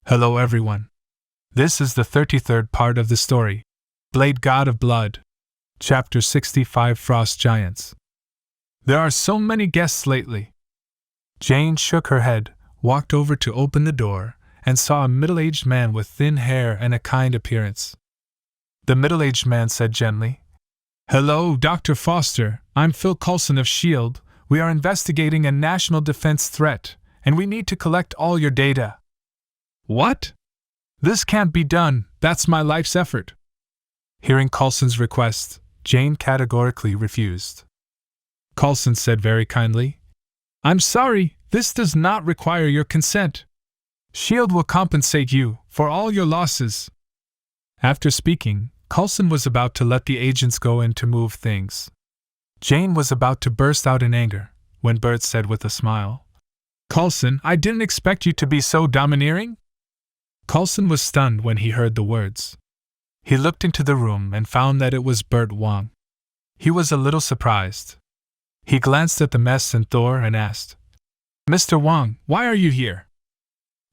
Hello everyone. This is the 33rd part of the story, Blade God of Blood, Chapter 65 Frost Giants. There are so many guests lately. Jane shook her head, walked over to open the door, and saw a middle-aged man with thin hair and a kind appearance. The middle-aged man said gently, "Hello, Dr. Foster, I'm Phil Coulson of S.H.I.E.L.D. We are investigating a national defense threat, and we need to collect all your data." "What? This can't be done, that's my life's effort." Hearing Coulson's request, Jane categorically refused. Coulson said very kindly, "I'm sorry, this does not require your consent. S.H.I.E.L.D. will compensate you for all your losses." After speaking, Coulson was about to let the agents go in to move things. Jane was about to burst out in anger, when Bert said with a smile, "Coulson, I didn't expect you to be so domineering." Coulson was stunned when he heard the words. He looked into the room and found that it was Bert Wong. He was a little surprised. He glanced at the mess and Thor and asked, "Mr. Wong, why are you here?"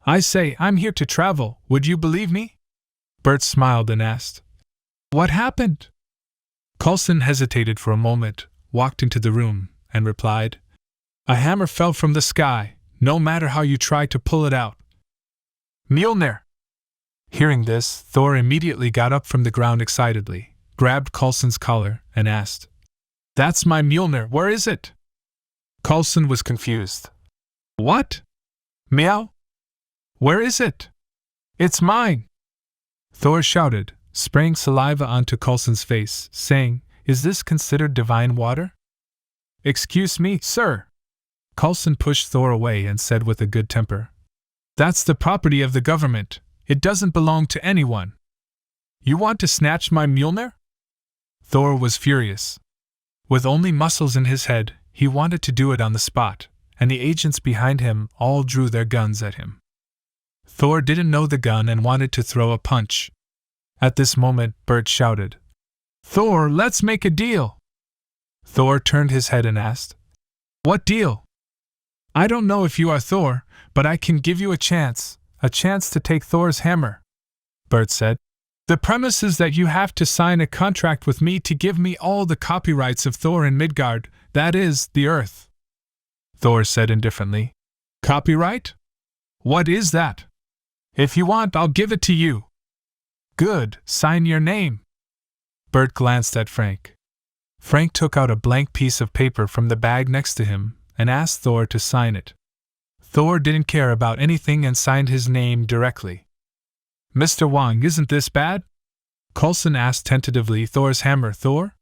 "I say, I'm here to travel, would you believe me?" Bert smiled and asked, "What happened?" Coulson hesitated for a moment, walked into the room, and replied, "A hammer fell from the sky, no matter how you try to pull it out." "Mjolnir!" Hearing this, Thor immediately got up from the ground excitedly, grabbed Coulson's collar, and asked, "That's my Mjolnir, where is it?" Coulson was confused. "What? Meow? Where is it? It's mine!" Thor shouted, spraying saliva onto Coulson's face, saying, "Is this considered divine water?" "Excuse me, sir." Coulson pushed Thor away and said with a good temper, "That's the property of the government. It doesn't belong to anyone. You want to snatch my Mjolnir?" Thor was furious. With only muscles in his head, he wanted to do it on the spot, and the agents behind him all drew their guns at him. Thor didn't know the gun and wanted to throw a punch. At this moment, Bert shouted, "Thor, let's make a deal!" Thor turned his head and asked, "What deal?" "I don't know if you are Thor, but I can give you a chance to take Thor's hammer," Bert said. "The premise is that you have to sign a contract with me to give me all the copyrights of Thor in Midgard, that is, the Earth." Thor said indifferently, "Copyright? What is that? If you want, I'll give it to you." "Good, sign your name." Bert glanced at Frank. Frank took out a blank piece of paper from the bag next to him and asked Thor to sign it. Thor didn't care about anything and signed his name directly. "Mr. Wong, isn't this bad?" Coulson asked tentatively. "Thor's hammer, Thor?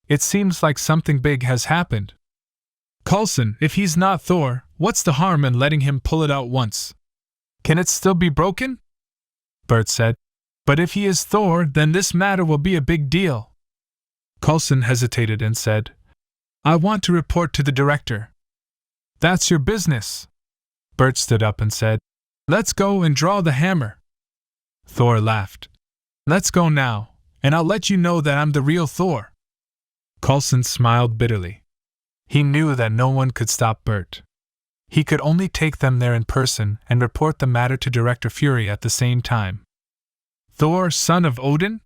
It seems like something big has happened." "Coulson, if he's not Thor, what's the harm in letting him pull it out once? Can it still be broken?" Bert said. "But if he is Thor, then this matter will be a big deal." Coulson hesitated and said, "I want to report to the director." "That's your business." Bert stood up and said, "Let's go and draw the hammer." Thor laughed. "Let's go now, and I'll let you know that I'm the real Thor." Coulson smiled bitterly. He knew that no one could stop Bert. He could only take them there in person and report the matter to Director Fury at the same time. "Thor, son of Odin?"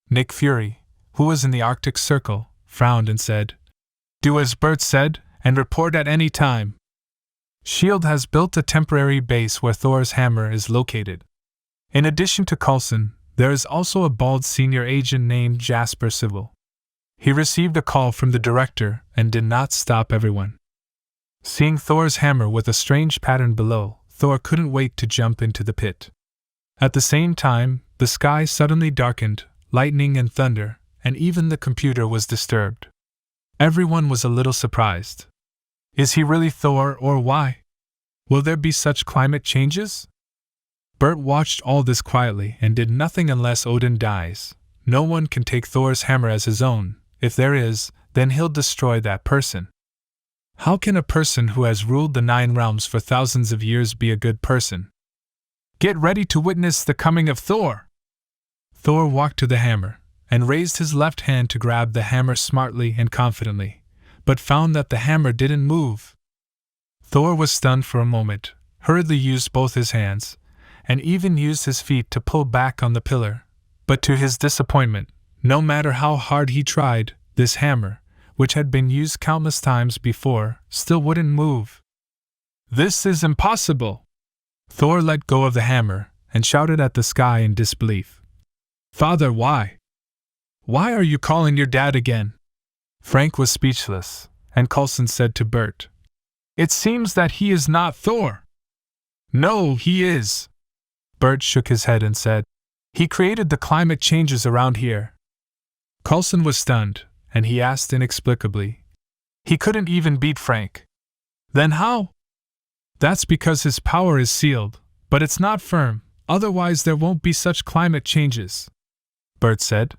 Nick Fury, who was in the Arctic Circle, frowned and said, "Do as Bert said, and report at any time. S.H.I.E.L.D. has built a temporary base where Thor's hammer is located. In addition to Coulson, there is also a bald senior agent named Jasper Civil." He received a call from the director and did not stop everyone. Seeing Thor's hammer with a strange pattern below, Thor couldn't wait to jump into the pit. At the same time, the sky suddenly darkened, lightning and thunder, and even the computer was disturbed. Everyone was a little surprised. Is he really Thor, or why? Will there be such climate changes? Bert watched all this quietly and did nothing unless Odin dies. No one can take Thor's hammer as his own. If there is, then he'll destroy that person. How can a person who has ruled the 9 realms for thousands of years be a good person? Get ready to witness the coming of Thor! Thor walked to the hammer and raised his left hand to grab the hammer smartly and confidently, but found that the hammer didn't move. Thor was stunned for a moment, hurriedly used both his hands, and even used his feet to pull back on the pillar. But to his disappointment, no matter how hard he tried, this hammer, which had been used countless times before, still wouldn't move. "This is impossible!" Thor let go of the hammer and shouted at the sky in disbelief. "Father, why? Why are you calling your dad again?" Frank was speechless, and Coulson said to Bert, "It seems that he is not Thor." "No, he is." Bert shook his head and said, "He created the climate changes around here." Coulson was stunned, and he asked inexplicably, "He couldn't even beat Frank. Then how?" "That's because his power is sealed, but it's not firm, otherwise there won't be such climate changes," Bert said.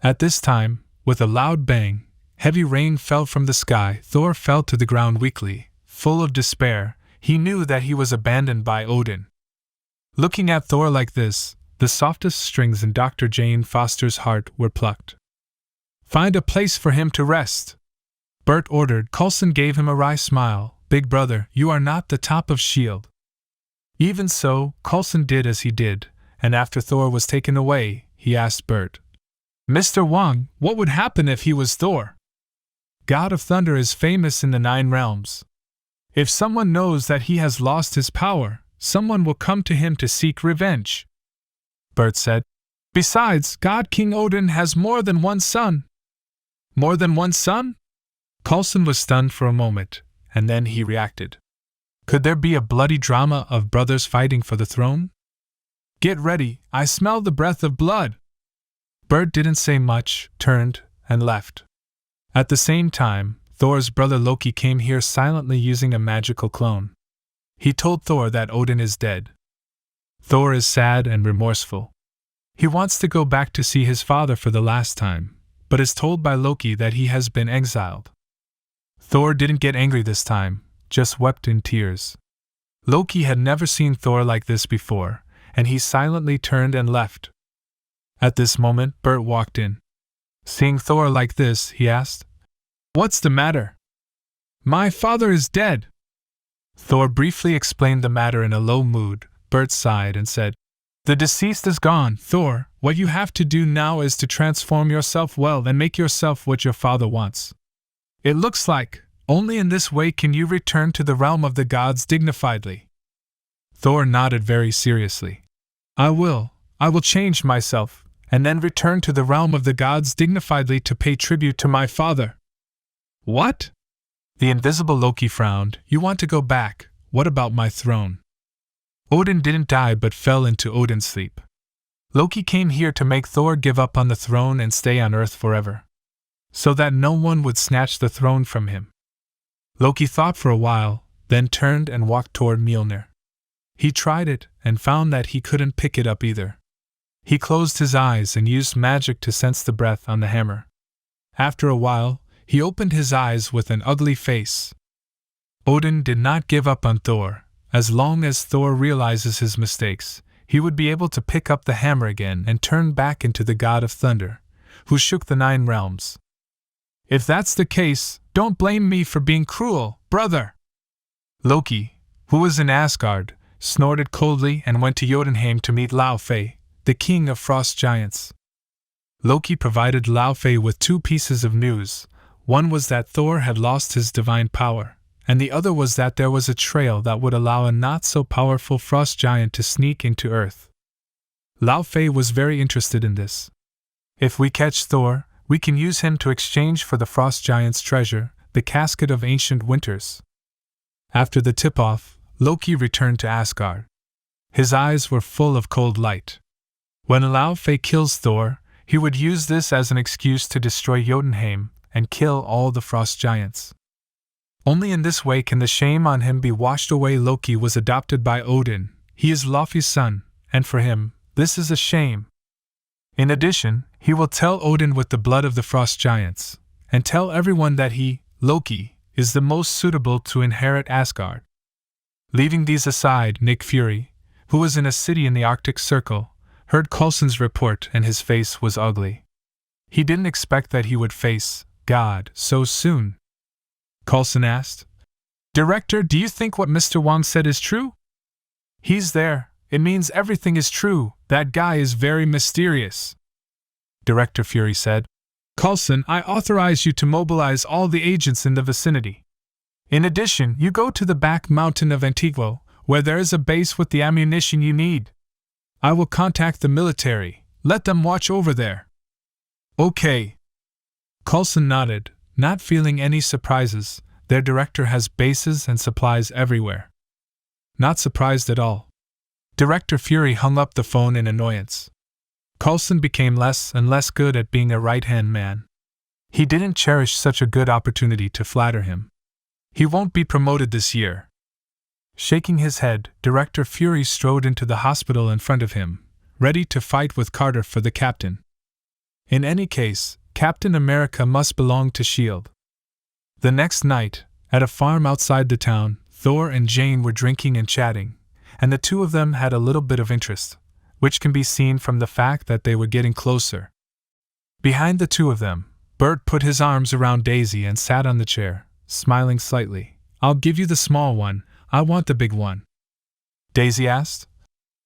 At this time, with a loud bang, heavy rain fell from the sky. Thor fell to the ground weakly, full of despair. He knew that he was abandoned by Odin. Looking at Thor like this, the softest strings in Dr. Jane Foster's heart were plucked. "Find a place for him to rest," Bert ordered. Coulson gave him a wry smile. "Big brother, you are not the top of S.H.I.E.L.D." Even so, Coulson did as he did, and after Thor was taken away, he asked Bert, "Mr. Wong, what would happen if he was Thor? God of Thunder is famous in the 9 realms. If someone knows that he has lost his power, someone will come to him to seek revenge," Bert said. "Besides, God King Odin has more than one son." "More than one son?" Coulson was stunned for a moment, and then he reacted. Could there be a bloody drama of brothers fighting for the throne? "Get ready, I smell the breath of blood." Bert didn't say much, turned, and left. At the same time, Thor's brother Loki came here silently using a magical clone. He told Thor that Odin is dead. Thor is sad and remorseful. He wants to go back to see his father for the last time, but is told by Loki that he has been exiled. Thor didn't get angry this time, just wept in tears. Loki had never seen Thor like this before, and he silently turned and left. At this moment, Bert walked in. Seeing Thor like this, he asked, "What's the matter?" "My father is dead." Thor briefly explained the matter in a low mood. Bert sighed and said, "The deceased is gone, Thor. What you have to do now is to transform yourself well and make yourself what your father wants. It looks like only in this way can you return to the realm of the gods dignifiedly." Thor nodded very seriously. I will change myself, and then return to the realm of the gods dignifiedly to pay tribute to my father." "What?" The invisible Loki frowned. "You want to go back? What about my throne?" Odin didn't die but fell into Odin's sleep. Loki came here to make Thor give up on the throne and stay on Earth forever, so that no one would snatch the throne from him. Loki thought for a while, then turned and walked toward Mjolnir. He tried it and found that he couldn't pick it up either. He closed his eyes and used magic to sense the breath on the hammer. After a while, he opened his eyes with an ugly face. Odin did not give up on Thor. As long as Thor realizes his mistakes, he would be able to pick up the hammer again and turn back into the God of Thunder, who shook the 9 realms. "If that's the case, don't blame me for being cruel, brother." Loki, who was in Asgard, snorted coldly and went to Jotunheim to meet Laufey, the king of frost giants. Loki provided Laufey with 2 pieces of news. One was that Thor had lost his divine power, and the other was that there was a trail that would allow a not-so-powerful frost giant to sneak into Earth. Laufey was very interested in this. "If we catch Thor, we can use him to exchange for the frost giant's treasure, the casket of ancient winters." After the tip-off, Loki returned to Asgard. His eyes were full of cold light. When Laufey kills Thor, he would use this as an excuse to destroy Jotunheim and kill all the frost giants. Only in this way can the shame on him be washed away. Loki was adopted by Odin. He is Laufey's son, and for him, this is a shame. In addition, he will tell Odin with the blood of the frost giants, and tell everyone that he, Loki, is the most suitable to inherit Asgard. Leaving these aside, Nick Fury, who was in a city in the Arctic Circle, heard Coulson's report and his face was ugly. He didn't expect that he would face God so soon. Coulson asked, "Director, do you think what Mr. Wong said is true?" "He's there. It means everything is true. That guy is very mysterious. Director Fury said. Coulson, I authorize you to mobilize all the agents in the vicinity. In addition, you go to the back mountain of Antigua, where there is a base with the ammunition you need. I will contact the military. Let them watch over there. Okay. Coulson nodded, not feeling any surprises. Their director has bases and supplies everywhere. Not surprised at all. Director Fury hung up the phone in annoyance. Coulson became less and less good at being a right-hand man. He didn't cherish such a good opportunity to flatter him. He won't be promoted this year. Shaking his head, Director Fury strode into the hospital in front of him, ready to fight with Carter for the captain. In any case, Captain America must belong to S.H.I.E.L.D. The next night, at a farm outside the town, Thor and Jane were drinking and chatting, and the two of them had a little bit of interest, which can be seen from the fact that they were getting closer. Behind the two of them, Bert put his arms around Daisy and sat on the chair, smiling slightly. I'll give you the small one, I want the big one. Daisy asked.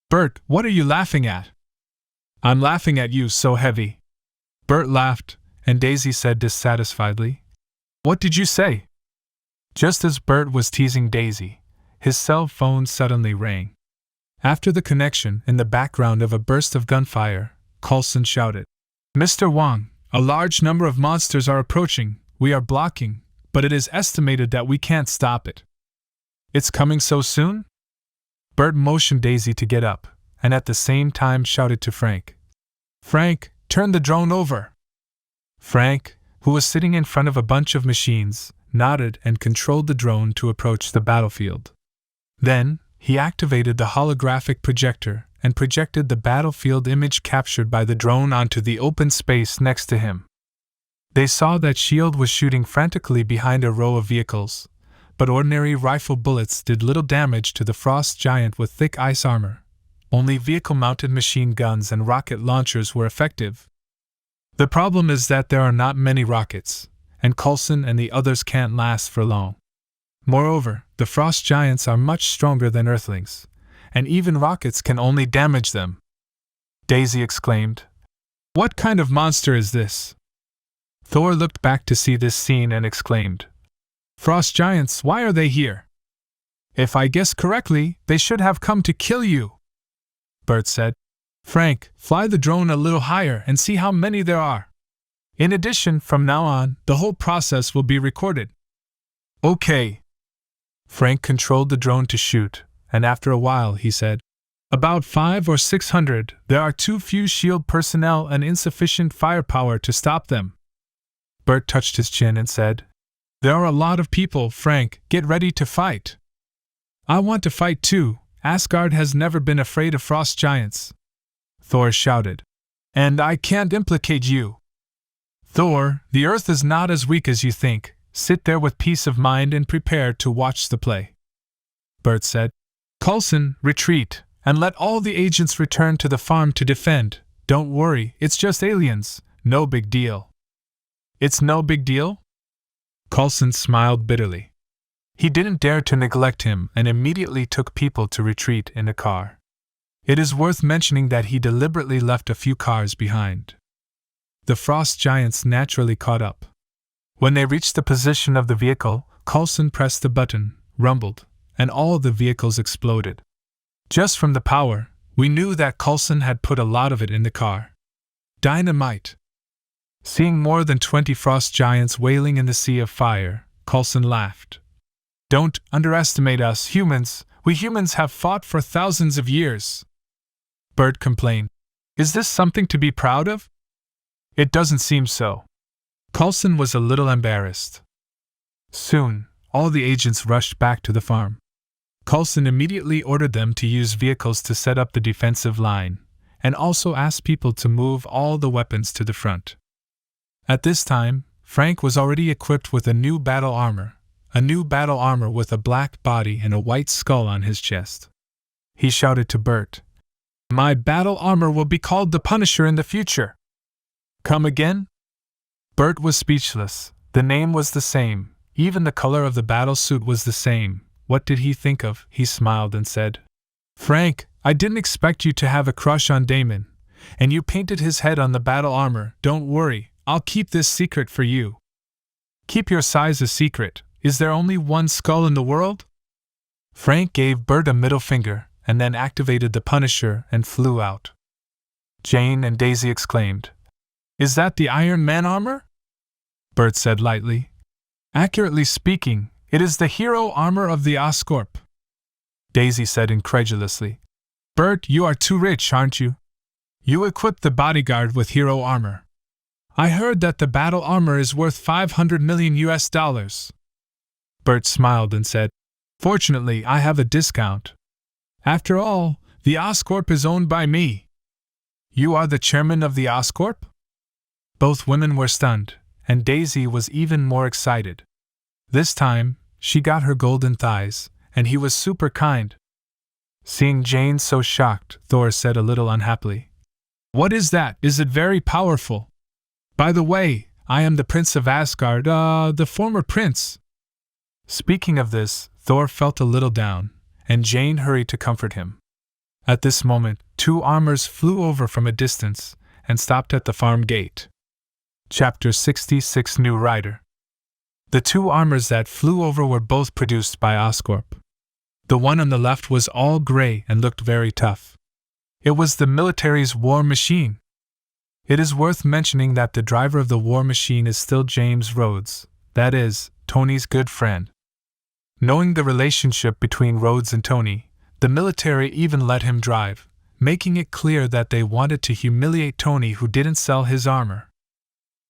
Bert, what are you laughing at? I'm laughing at you so heavy. Bert laughed, and Daisy said dissatisfiedly. What did you say? Just as Bert was teasing Daisy, his cell phone suddenly rang. After the connection, in the background of a burst of gunfire, Coulson shouted, Mr. Wong, a large number of monsters are approaching, we are blocking, but it is estimated that we can't stop it. It's coming so soon? Bert motioned Daisy to get up, and at the same time shouted to Frank. Frank, turn the drone over. Frank, who was sitting in front of a bunch of machines, nodded and controlled the drone to approach the battlefield. Then, he activated the holographic projector and projected the battlefield image captured by the drone onto the open space next to him. They saw that S.H.I.E.L.D. was shooting frantically behind a row of vehicles, but ordinary rifle bullets did little damage to the frost giant with thick ice armor. Only vehicle-mounted machine guns and rocket launchers were effective. The problem is that there are not many rockets, and Coulson and the others can't last for long. Moreover, the frost giants are much stronger than Earthlings, and even rockets can only damage them. Daisy exclaimed. What kind of monster is this? Thor looked back to see this scene and exclaimed. Frost giants, why are they here? If I guess correctly, they should have come to kill you. Bert said. Frank, fly the drone a little higher and see how many there are. In addition, from now on, the whole process will be recorded. Okay. Frank controlled the drone to shoot, and after a while he said, About 500 or 600, there are too few S.H.I.E.L.D. personnel and insufficient firepower to stop them. Bert touched his chin and said, There are a lot of people, Frank, get ready to fight. I want to fight too, Asgard has never been afraid of frost giants. Thor shouted. And I can't implicate you. Thor, the earth is not as weak as you think. Sit there with peace of mind and prepare to watch the play. Bert said. Coulson, retreat, and let all the agents return to the farm to defend. Don't worry, it's just aliens. No big deal. It's no big deal? Coulson smiled bitterly. He didn't dare to neglect him and immediately took people to retreat in a car. It is worth mentioning that he deliberately left a few cars behind. The frost giants naturally caught up. When they reached the position of the vehicle, Coulson pressed the button, rumbled, and all the vehicles exploded. Just from the power, we knew that Coulson had put a lot of it in the car. Dynamite! Seeing more than 20 frost giants wailing in the sea of fire, Coulson laughed. Don't underestimate us humans. We humans have fought for thousands of years. Bert complained. Is this something to be proud of? It doesn't seem so. Coulson was a little embarrassed. Soon, all the agents rushed back to the farm. Coulson immediately ordered them to use vehicles to set up the defensive line, and also asked people to move all the weapons to the front. At this time, Frank was already equipped with a new battle armor with a black body and a white skull on his chest. He shouted to Bert, My battle armor will be called the Punisher in the future. Come again? Bert was speechless. The name was the same. Even the color of the battle suit was the same. What did he think of? He smiled and said, Frank, I didn't expect you to have a crush on Damon, and you painted his head on the battle armor. Don't worry, I'll keep this secret for you. Keep your size a secret. Is there only one skull in the world? Frank gave Bert a middle finger, and then activated the Punisher and flew out. Jane and Daisy exclaimed, "Is that the Iron Man armor?" Bert said lightly, "Accurately speaking, it is the hero armor of the Oscorp." Daisy said incredulously, "Bert, you are too rich, aren't you? You equipped the bodyguard with hero armor. I heard that the battle armor is worth $500 million US. Bert smiled and said, "Fortunately, I have a discount. After all, the Oscorp is owned by me." "You are the chairman of the Oscorp?" Both women were stunned, and Daisy was even more excited. This time, she got her golden thighs, and he was super kind. Seeing Jane so shocked, Thor said a little unhappily, "What is that? Is it very powerful? By the way, I am the Prince of Asgard, the former prince." Speaking of this, Thor felt a little down, and Jane hurried to comfort him. At this moment, two armors flew over from a distance and stopped at the farm gate. Chapter 66 New Rider. The two armors that flew over were both produced by Oscorp. The one on the left was all gray and looked very tough. It was the military's war machine. It is worth mentioning that the driver of the war machine is still James Rhodes, that is, Tony's good friend. Knowing the relationship between Rhodes and Tony, the military even let him drive, making it clear that they wanted to humiliate Tony, who didn't sell his armor.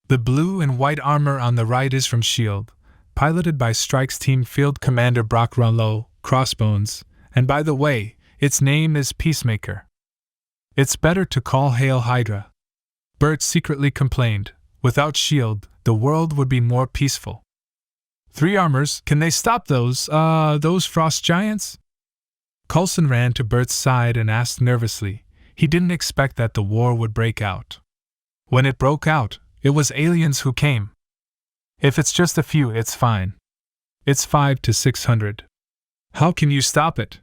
The blue and white armor on the right is from S.H.I.E.L.D., piloted by Strike's team Field Commander Brock Ronlow, Crossbones, and by the way, its name is Peacemaker. "It's better to call Hail Hydra," Bert secretly complained. "Without S.H.I.E.L.D., the world would be more peaceful." "Three armors, can they stop those frost giants?" Coulson ran to Bert's side and asked nervously. He didn't expect that the war would break out. When it broke out, it was aliens who came. "If it's just a few, it's fine. It's 500 to 600. How can you stop it?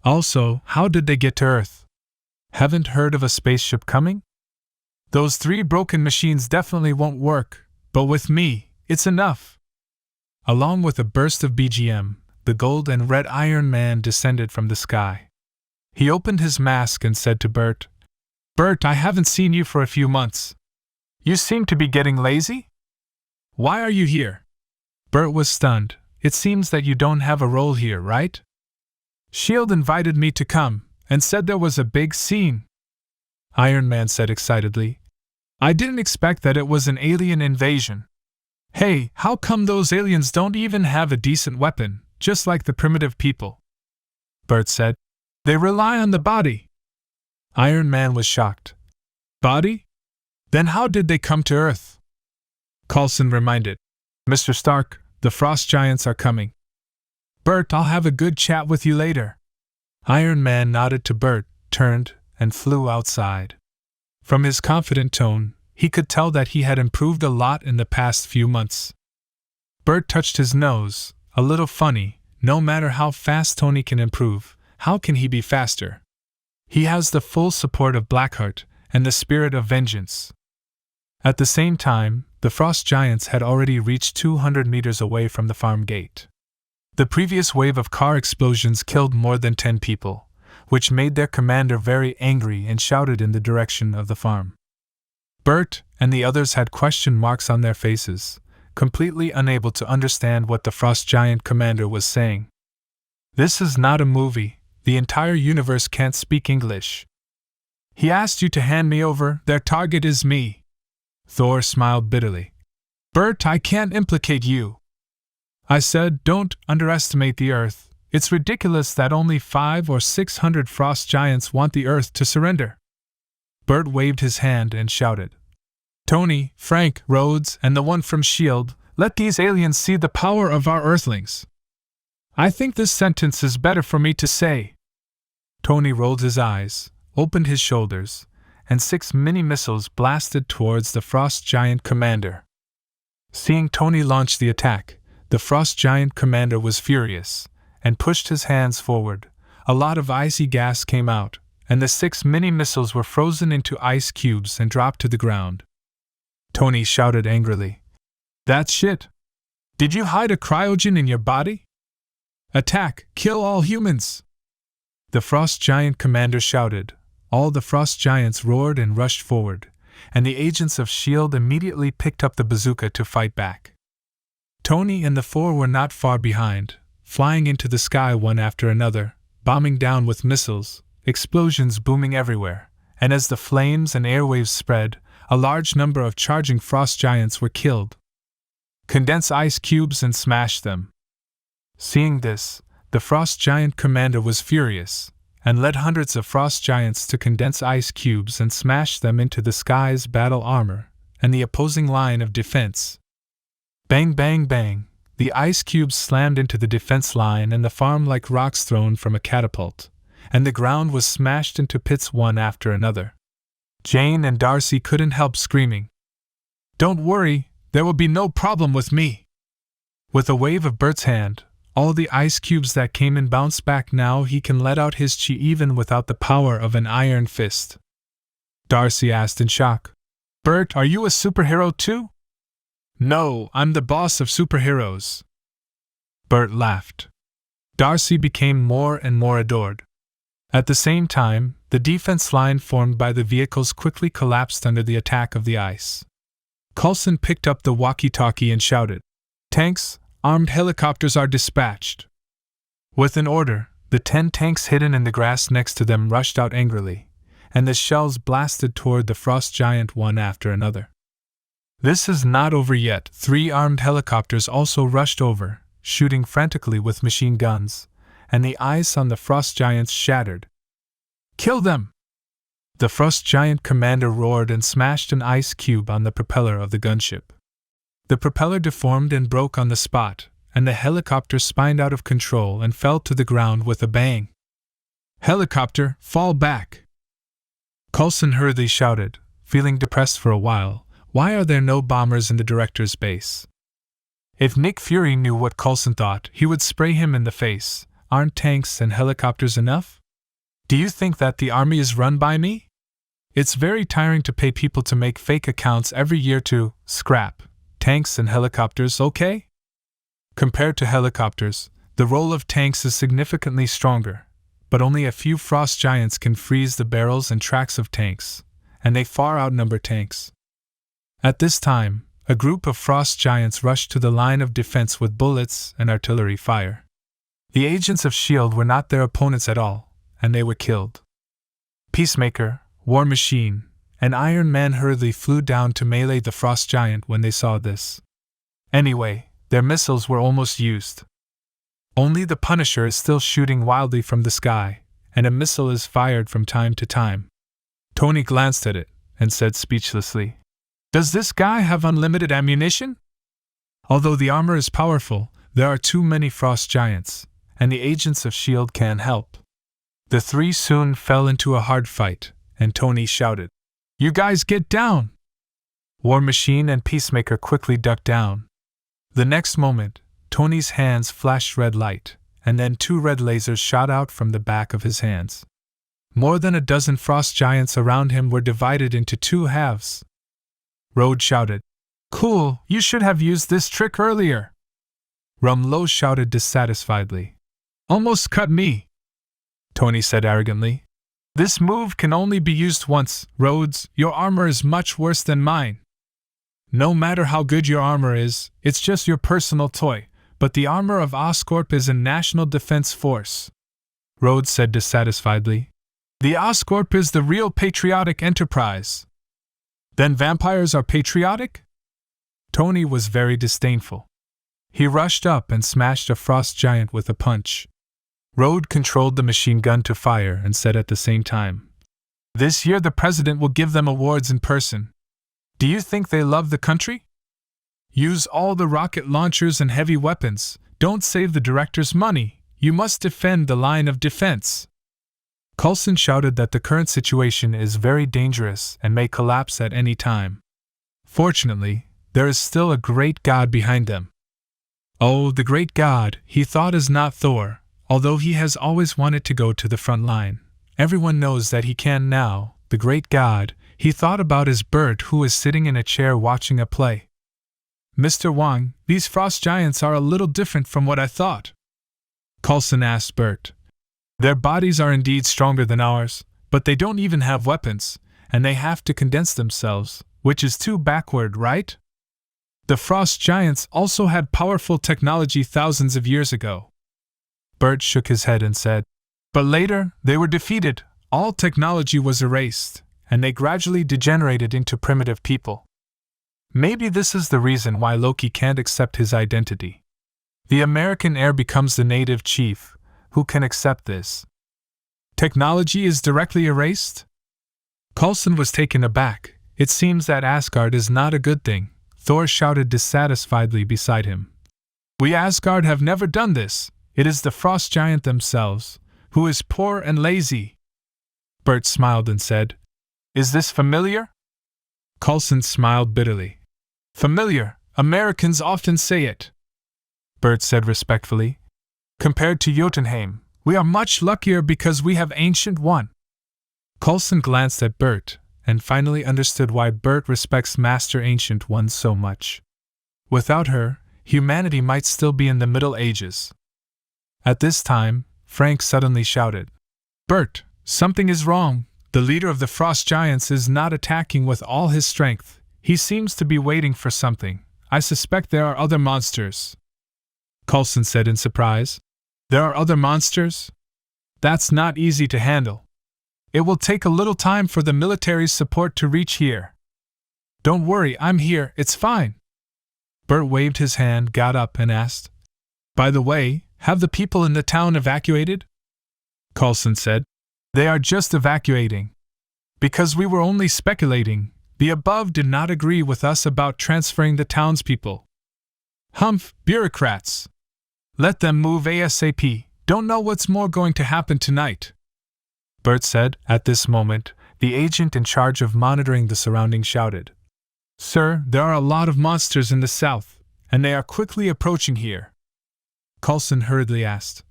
Also, how did they get to Earth? Haven't heard of a spaceship coming? Those three broken machines definitely won't work, but with me, it's enough." Along with a burst of BGM, the gold and red Iron Man descended from the sky. He opened his mask and said to Bert, "Bert, I haven't seen you for a few months. You seem to be getting lazy? Why are you here?" Bert was stunned. "It seems that you don't have a role here, right? S.H.I.E.L.D. invited me to come, and said there was a big scene." Iron Man said excitedly, "I didn't expect that it was an alien invasion. Hey, how come those aliens don't even have a decent weapon, just like the primitive people?" Bert said, "They rely on the body." Iron Man was shocked. "Body? Then how did they come to Earth?" Coulson reminded, "Mr. Stark, the frost giants are coming. Bert, I'll have a good chat with you later." Iron Man nodded to Bert, turned, and flew outside. From his confident tone, he could tell that he had improved a lot in the past few months. Bert touched his nose, a little funny. No matter how fast Tony can improve, how can he be faster? He has the full support of Blackheart and the spirit of vengeance. At the same time, the frost giants had already reached 200 meters away from the farm gate. The previous wave of car explosions killed more than 10 people, which made their commander very angry and shouted in the direction of the farm. Bert and the others had question marks on their faces, completely unable to understand what the frost giant commander was saying. "This is not a movie. The entire universe can't speak English. He asked you to hand me over. Their target is me." Thor smiled bitterly. "Bert, I can't implicate you. I said don't underestimate the Earth. It's ridiculous that only 500 or 600 frost giants want the Earth to surrender." Bert waved his hand and shouted, "Tony, Frank, Rhodes, and the one from S.H.I.E.L.D., let these aliens see the power of our Earthlings." "I think this sentence is better for me to say." Tony rolled his eyes, opened his shoulders, and 6 mini-missiles blasted towards the frost giant commander. Seeing Tony launch the attack, the frost giant commander was furious, and pushed his hands forward. A lot of icy gas came out, and the 6 mini-missiles were frozen into ice cubes and dropped to the ground. Tony shouted angrily, "That's shit! Did you hide a cryogen in your body? Attack! Kill all humans!" The Frost Giant commander shouted. All the Frost Giants roared and rushed forward, and the agents of S.H.I.E.L.D. immediately picked up the bazooka to fight back. Tony and the 4 were not far behind, flying into the sky one after another, bombing down with missiles, explosions booming everywhere, and as the flames and airwaves spread, a large number of charging Frost Giants were killed. Condense ice cubes and smash them. Seeing this, the Frost Giant commander was furious, and led hundreds of Frost Giants to condense ice cubes and smash them into the sky's battle armor and the opposing line of defense. Bang, bang, bang, the ice cubes slammed into the defense line and the farm like rocks thrown from a catapult, and the ground was smashed into pits one after another. Jane and Darcy couldn't help screaming, "Don't worry, there will be no problem with me." With a wave of Bert's hand, all the ice cubes that came in bounced back. Now he can let out his chi even without the power of an iron fist. Darcy asked in shock, "Bert, are you a superhero too?" "No, I'm the boss of superheroes." Bert laughed. Darcy became more and more adored. At the same time, the defense line formed by the vehicles quickly collapsed under the attack of the ice. Coulson picked up the walkie-talkie and shouted, "Tanks, armed helicopters are dispatched." With an order, the 10 tanks hidden in the grass next to them rushed out angrily, and the shells blasted toward the Frost Giant one after another. This is not over yet. 3 armed helicopters also rushed over, shooting frantically with machine guns, and the ice on the Frost Giants shattered. "Kill them!" The Frost Giant commander roared and smashed an ice cube on the propeller of the gunship. The propeller deformed and broke on the spot, and the helicopter spined out of control and fell to the ground with a bang. "Helicopter, fall back!" Coulson hurriedly shouted, feeling depressed for a while. Why are there no bombers in the director's base? If Nick Fury knew what Coulson thought, he would spray him in the face. Aren't tanks and helicopters enough? Do you think that the army is run by me? It's very tiring to pay people to make fake accounts every year to scrap tanks and helicopters, okay? Compared to helicopters, the role of tanks is significantly stronger, but only a few Frost Giants can freeze the barrels and tracks of tanks, and they far outnumber tanks. At this time, a group of Frost Giants rushed to the line of defense with bullets and artillery fire. The agents of S.H.I.E.L.D. were not their opponents at all, and they were killed. Peacemaker, War Machine, and Iron Man hurriedly flew down to melee the Frost Giant when they saw this. Anyway, their missiles were almost used. Only the Punisher is still shooting wildly from the sky, and a missile is fired from time to time. Tony glanced at it and said speechlessly, "Does this guy have unlimited ammunition?" Although the armor is powerful, there are too many Frost Giants, and the agents of S.H.I.E.L.D. can't help. The 3 soon fell into a hard fight, and Tony shouted, "You guys get down!" War Machine and Peacemaker quickly ducked down. The next moment, Tony's hands flashed red light, and then 2 red lasers shot out from the back of his hands. More than a dozen Frost Giants around him were divided into 2 halves. Blōōd shouted, "Cool, you should have used this trick earlier." Rumlow shouted dissatisfiedly, "Almost cut me." Tony said arrogantly, "This move can only be used once, Rhodes. Your armor is much worse than mine." "No matter how good your armor is, it's just your personal toy, but the armor of Oscorp is a national defense force," Rhodes said dissatisfiedly. "The Oscorp is the real patriotic enterprise." "Then vampires are patriotic?" Tony was very disdainful. He rushed up and smashed a Frost Giant with a punch. Blōōd controlled the machine gun to fire and said at the same time, "This year the president will give them awards in person. Do you think they love the country? Use all the rocket launchers and heavy weapons. Don't save the director's money. You must defend the line of defense." Coulson shouted that the current situation is very dangerous and may collapse at any time. Fortunately, there is still a great god behind them. Oh, the great god, he thought, is not Thor, although he has always wanted to go to the front line, Everyone knows that he can now, the great god. He thought about his Bert, who is sitting in a chair watching a play. Mr. Wang, these frost giants are a little different from what I thought. Coulson asked Bert. Their bodies are indeed stronger than ours, but they don't even have weapons, and they have to condense themselves, which is too backward, right? The frost giants also had powerful technology thousands of years ago. Bert shook his head and said, but later, they were defeated, all technology was erased, and they gradually degenerated into primitive people. Maybe this is the reason why Loki can't accept his identity. The American heir becomes the native chief, who can accept this. Technology is directly erased? Coulson was taken aback. It seems that Asgard is not a good thing, Thor shouted dissatisfiedly beside him. We Asgard have never done this. It is the frost giant themselves, who is poor and lazy. Bert smiled and said, Is this familiar? Coulson smiled bitterly. Familiar, Americans often say it. Bert said respectfully. Compared to Jotunheim, we are much luckier because we have Ancient One. Coulson glanced at Bert, and finally understood why Bert respects Master Ancient One so much. Without her, humanity might still be in the Middle Ages. At this time, Frank suddenly shouted, Bert, something is wrong. The leader of the Frost Giants is not attacking with all his strength. He seems to be waiting for something. I suspect there are other monsters. Coulson said in surprise. There are other monsters? That's not easy to handle. It will take a little time for the military's support to reach here. Don't worry, I'm here, it's fine. Bert waved his hand, got up, and asked, By the way, have the people in the town evacuated? Coulson said, They are just evacuating. Because we were only speculating, the above did not agree with us about transferring the townspeople. Humph, bureaucrats. Let them move ASAP, don't know what's more going to happen tonight. Bert said. At this moment, the agent in charge of monitoring the surroundings shouted, Sir, there are a lot of monsters in the south, and they are quickly approaching here. Coulson hurriedly asked,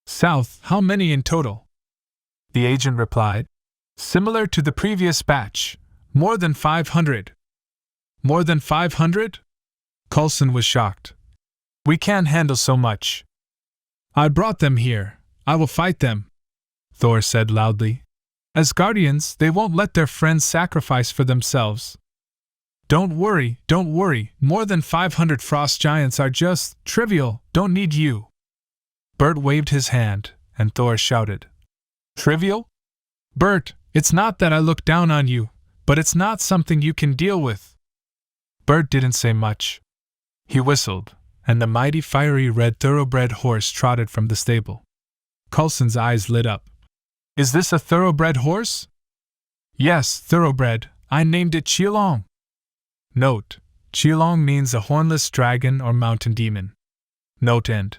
South, how many in total? The agent replied, Similar to the previous batch, more than 500. More than 500? Coulson was shocked. We can't handle so much. I brought them here. I will fight them, Thor said loudly. As guardians, they won't let their friends sacrifice for themselves. Don't worry, more than 500 frost giants are just trivial, don't need you. Bert waved his hand, and Thor shouted, Trivial? Bert, it's not that I look down on you, but it's not something you can deal with. Bert didn't say much. He whistled, and the mighty fiery red thoroughbred horse trotted from the stable. Coulson's eyes lit up. Is this a thoroughbred horse? Yes, thoroughbred. I named it Chilong. Note: Chilong means a hornless dragon or mountain demon. Note end.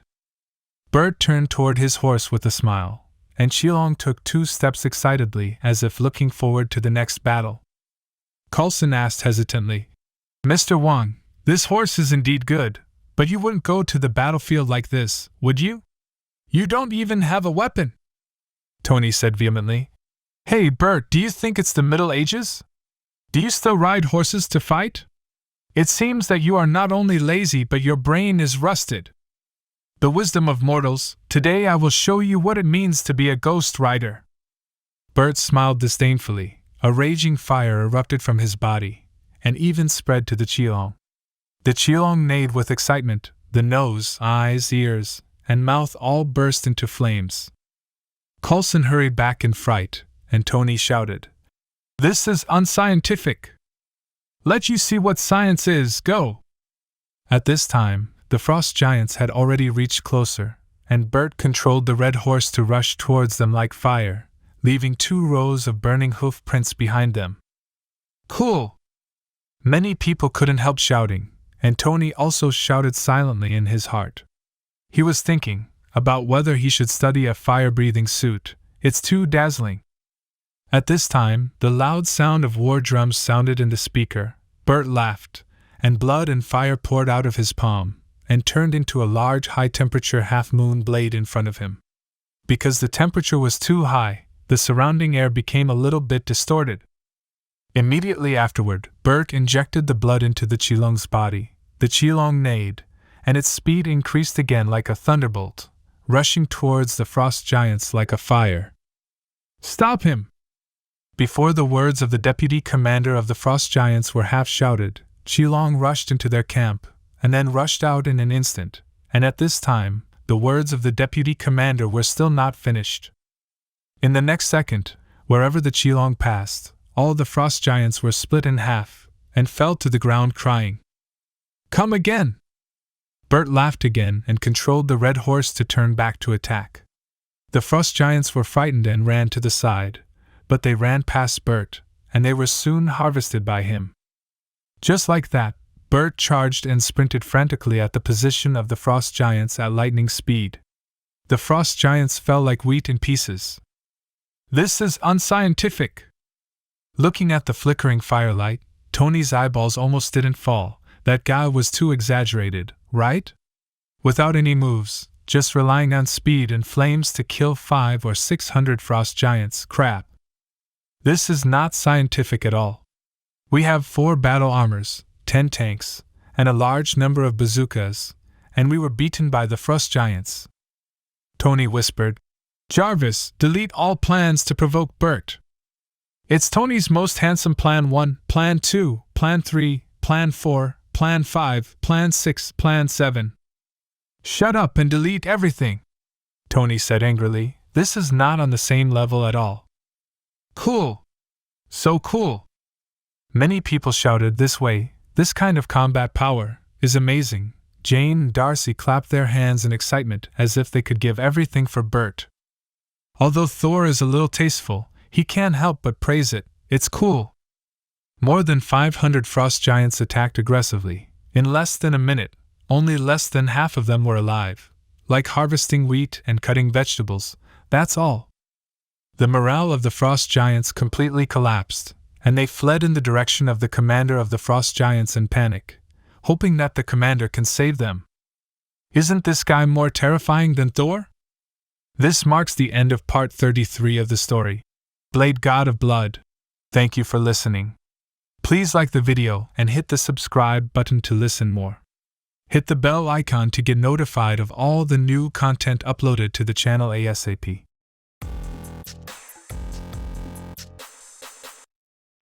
Bert turned toward his horse with a smile, and Chilong took 2 steps excitedly as if looking forward to the next battle. Coulson asked hesitantly, Mr. Wang, this horse is indeed good, but you wouldn't go to the battlefield like this, would you? You don't even have a weapon. Tony said vehemently. Hey Bert, do you think it's the Middle Ages? Do you still ride horses to fight? It seems that you are not only lazy but your brain is rusted. The wisdom of mortals, today I will show you what it means to be a ghost rider. Bert smiled disdainfully. A raging fire erupted from his body, and even spread to the Chilong. The Chilong neighed with excitement, the nose, eyes, ears, and mouth all burst into flames. Coulson hurried back in fright, and Tony shouted, This is unscientific. Let you see what science is, go! At this time, the frost giants had already reached closer, and Bert controlled the red horse to rush towards them like fire, leaving 2 rows of burning hoof prints behind them. Cool! Many people couldn't help shouting, and Tony also shouted silently in his heart. He was thinking about whether he should study a fire-breathing suit. It's too dazzling. At this time, the loud sound of war drums sounded in the speaker. Bert laughed, and blood and fire poured out of his palm, and turned into a large high-temperature half-moon blade in front of him. Because the temperature was too high, the surrounding air became a little bit distorted. Immediately afterward, Bert injected the blood into the Qilong's body. The Qilong neighed, and its speed increased again like a thunderbolt, rushing towards the frost giants like a fire. "Stop him!" Before the words of the deputy commander of the frost giants were half shouted, Qilong rushed into their camp, and then rushed out in an instant, and at this time, the words of the deputy commander were still not finished. In the next second, wherever the Qilong passed, all the frost giants were split in half, and fell to the ground crying, "Come again!" Bert laughed again and controlled the red horse to turn back to attack. The frost giants were frightened and ran to the side, but they ran past Bert, and they were soon harvested by him. Just like that, Bert charged and sprinted frantically at the position of the frost giants at lightning speed. The frost giants fell like wheat in pieces. "This is unscientific!" Looking at the flickering firelight, Tony's eyeballs almost didn't fall. That guy was too exaggerated, right? Without any moves, just relying on speed and flames to kill 500 or 600 frost giants, crap. This is not scientific at all. We have 4 battle armors, 10 tanks, and a large number of bazookas, and we were beaten by the frost giants. Tony whispered, "Jarvis, delete all plans to provoke Bert. It's Tony's most handsome Plan 1, Plan 2, Plan 3, Plan 4, Plan 5, Plan 6, Plan 7. Shut up and delete everything," Tony said angrily. "This is not on the same level at all." "Cool! So cool!" Many people shouted this way. "This kind of combat power is amazing." Jane and Darcy clapped their hands in excitement as if they could give everything for Bert. Although Thor is a little tasteful, he can't help but praise it. It's cool. More than 500 frost giants attacked aggressively. In less than a minute, only less than half of them were alive. Like harvesting wheat and cutting vegetables, that's all. The morale of the frost giants completely collapsed, and they fled in the direction of the commander of the frost giants in panic, hoping that the commander can save them. Isn't this guy more terrifying than Thor? This marks the end of part 33 of the story, Blade God of Blood. Thank you for listening. Please like the video and hit the subscribe button to listen more. Hit the bell icon to get notified of all the new content uploaded to the channel ASAP.